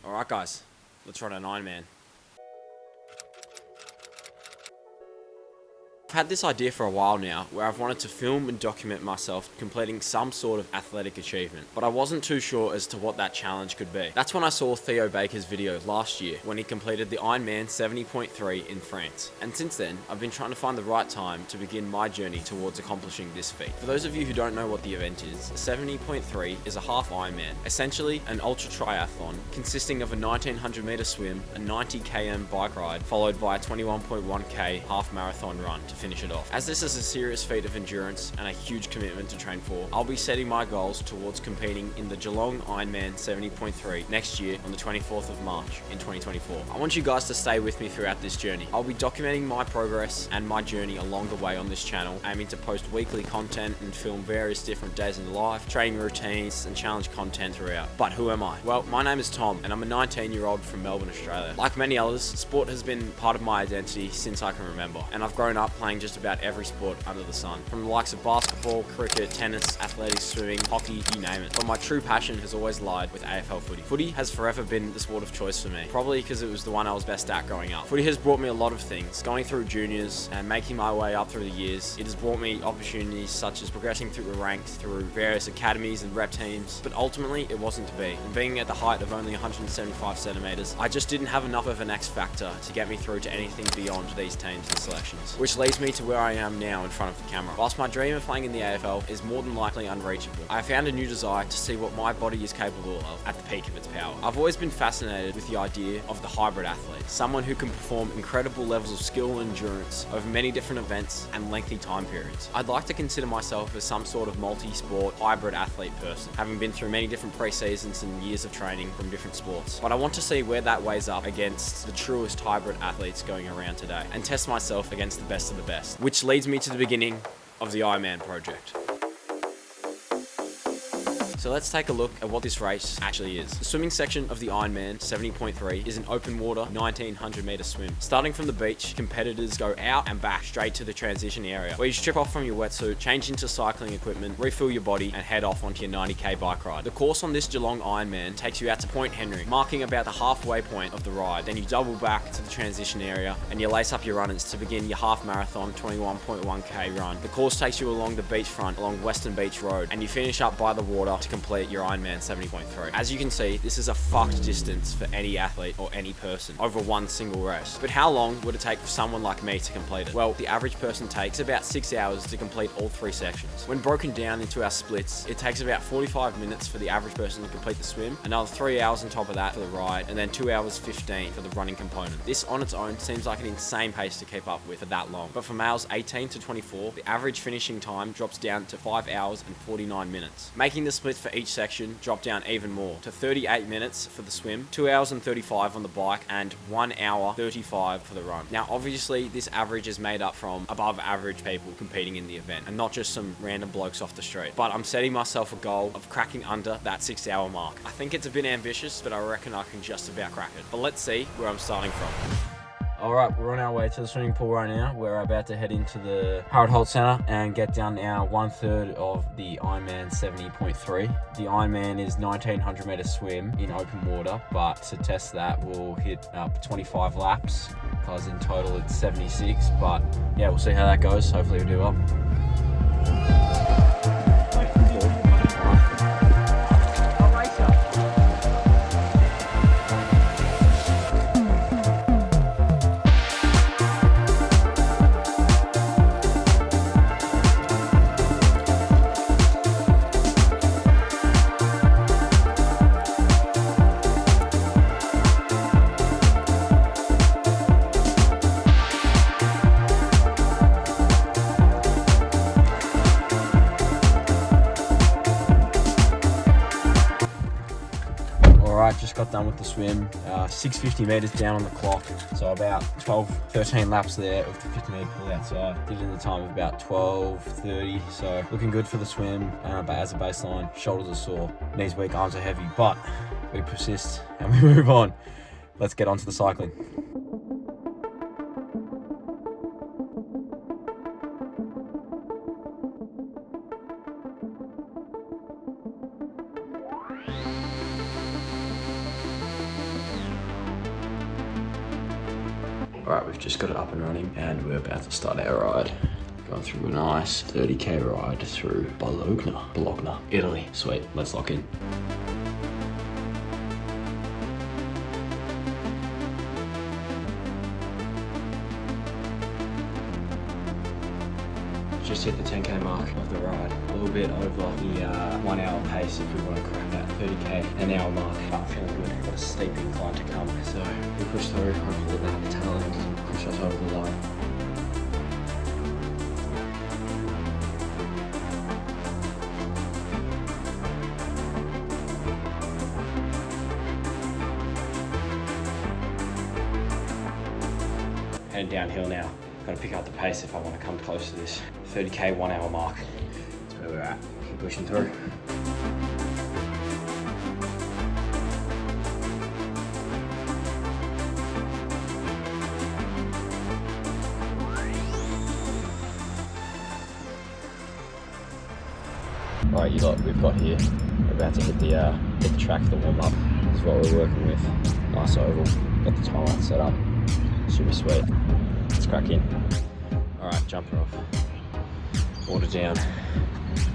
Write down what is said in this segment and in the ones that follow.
Alright guys, let's run an Ironman. I've had this idea for a while now, where I've wanted to film and document myself completing some sort of athletic achievement, but I wasn't too sure as to what that challenge could be. That's when I saw Theo Baker's video last year, when he completed the Ironman 70.3 in France. And since then, I've been trying to find the right time to begin my journey towards accomplishing this feat. For those of you who don't know what the event is, 70.3 is a half Ironman, essentially an ultra triathlon consisting of a 1900 meter swim, a 90 km bike ride, followed by a 21.1k half marathon run to finish it off. As this is a serious feat of endurance and a huge commitment to train for, I'll be setting my goals towards competing in the Geelong Ironman 70.3 next year on the 24th of March in 2024. I want you guys to stay with me throughout this journey. I'll be documenting my progress and my journey along the way on this channel, aiming to post weekly content and film various different days in life, training routines and challenge content throughout. But who am I? Well, my name is Tom and I'm a 19-year-old from Melbourne, Australia. Like many others, sport has been part of my identity since I can remember, and I've grown up playing just about every sport under the sun, from the likes of basketball, cricket, tennis, athletics, swimming, hockey, you name it. But my true passion has always lied with AFL footy. Footy has forever been the sport of choice for me, probably because it was the one I was best at growing up. Footy has brought me a lot of things, going through juniors and making my way up through the years. It has brought me opportunities such as progressing through the ranks, through various academies and rep teams, but ultimately it wasn't to be. And being at the height of only 175 centimeters, I just didn't have enough of an X factor to get me through to anything beyond these teams and selections, which leads me to where I am now in front of the camera. Whilst my dream of playing in the AFL is more than likely unreachable, I found a new desire to see what my body is capable of at the peak of its power. I've always been fascinated with the idea of the hybrid athlete, someone who can perform incredible levels of skill and endurance over many different events and lengthy time periods. I'd like to consider myself as some sort of multi-sport hybrid athlete person, having been through many different pre-seasons and years of training from different sports. But I want to see where that weighs up against the truest hybrid athletes going around today, and test myself against the best of the best, which leads me to the beginning of the Ironman project. So let's take a look at what this race actually is. The swimming section of the Ironman 70.3 is an open water 1900 meter swim. Starting from the beach, competitors go out and back straight to the transition area, where you strip off from your wetsuit, change into cycling equipment, refill your body and head off onto your 90k bike ride. The course on this Geelong Ironman takes you out to Point Henry, marking about the halfway point of the ride. Then you double back to the transition area and you lace up your runners to begin your half marathon 21.1k run. The course takes you along the beachfront along Western Beach Road, and you finish up by the water to complete your Ironman 70.3. As you can see, this is a fucked distance for any athlete or any person over one single race. But how long would it take for someone like me to complete it? Well, the average person takes about 6 hours to complete all three sections. When broken down into our splits, it takes about 45 minutes for the average person to complete the swim, another 3 hours on top of that for the ride, and then 2 hours 15 for the running component. This on its own seems like an insane pace to keep up with for that long. But for males 18 to 24, the average finishing time drops down to 5 hours and 49 minutes. Making the split for each section drop down even more to 38 minutes for the swim, 2 hours and 35 on the bike, and 1 hour 35 for the run. Now obviously this average is made up from above average people competing in the event and not just some random blokes off the street. But I'm setting myself a goal of cracking under that 6 hour mark. I think it's a bit ambitious, but I reckon I can just about crack it. But let's see where I'm starting from. Alright, we're on our way to the swimming pool right now. We're about to head into the Harold Holt Centre and get down our 1/3 of the Ironman 70.3. The Ironman is 1900 meter swim in open water, but to test that we'll hit up 25 laps, because in total it's 76. But yeah, we'll see how that goes. Hopefully we'll do well. Alright, just got done with the swim, 650 metres down on the clock, so about 13 laps there of the 50 metre pull outside. Did it in the time of about 12:30, so looking good for the swim, but as a baseline, shoulders are sore, knees weak, arms are heavy, but we persist and we move on. Let's get on to the cycling. Alright, we've just got it up and running and we're about to start our ride. Going through a nice 30k ride through Bologna, Italy. Sweet, let's lock in. Just hit the 10k mark of the ride. A little bit over the 1 hour pace if we want to crack that 30k an hour mark. But feeling good. Got a steep incline to come. So we push through, hopefully that tail end can push us over the line. Heading downhill now. Got to pick up the pace if I want to come close to this 30k 1 hour mark. That's where we're at. Keep pushing through. Alright, you lot, we've got here. We're about to hit the track for the warm up. This is what we're working with. Nice oval. Got the timeline set up. Super sweet. Let's crack in. Alright, jumper off. Water down.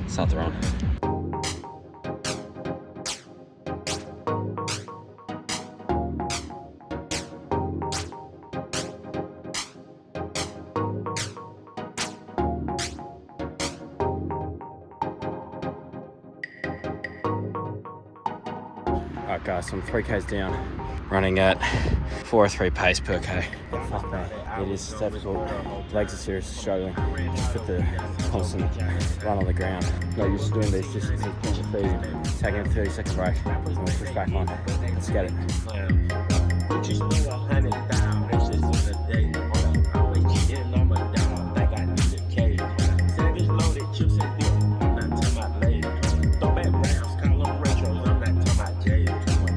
Start the run. Alright guys, so I'm 3k's down. Running at 4:03 pace per k. Yeah, fuck man, it is difficult. Legs are seriously struggling. Just with the constant run on the ground. Not used to doing these distances, pinch of feet, taking a 30-second break, and we'll push back on. Let's get it.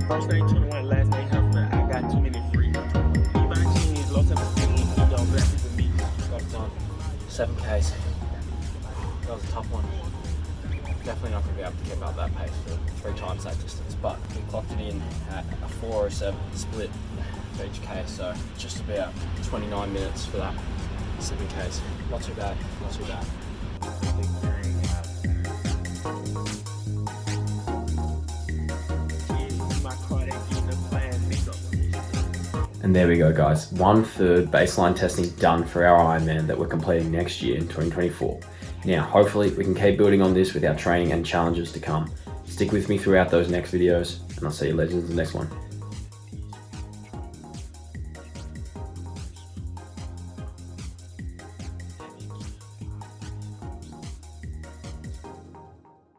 First name 21, last name Huffman. I got too many free. Levi jeans, low to the scene. He don't black people meet. Got it done. 7k's. That was a tough one. Definitely not going to be able to keep up that pace for 3 times that distance, but we clocked it in at a 4:07 split for each k, so just about 29 minutes for that 7k's. Not too bad, not too bad. And there we go guys, 1/3 baseline testing done for our Ironman that we're completing next year in 2024. Now hopefully we can keep building on this with our training and challenges to come. Stick with me throughout those next videos and I'll see you legends in the next one.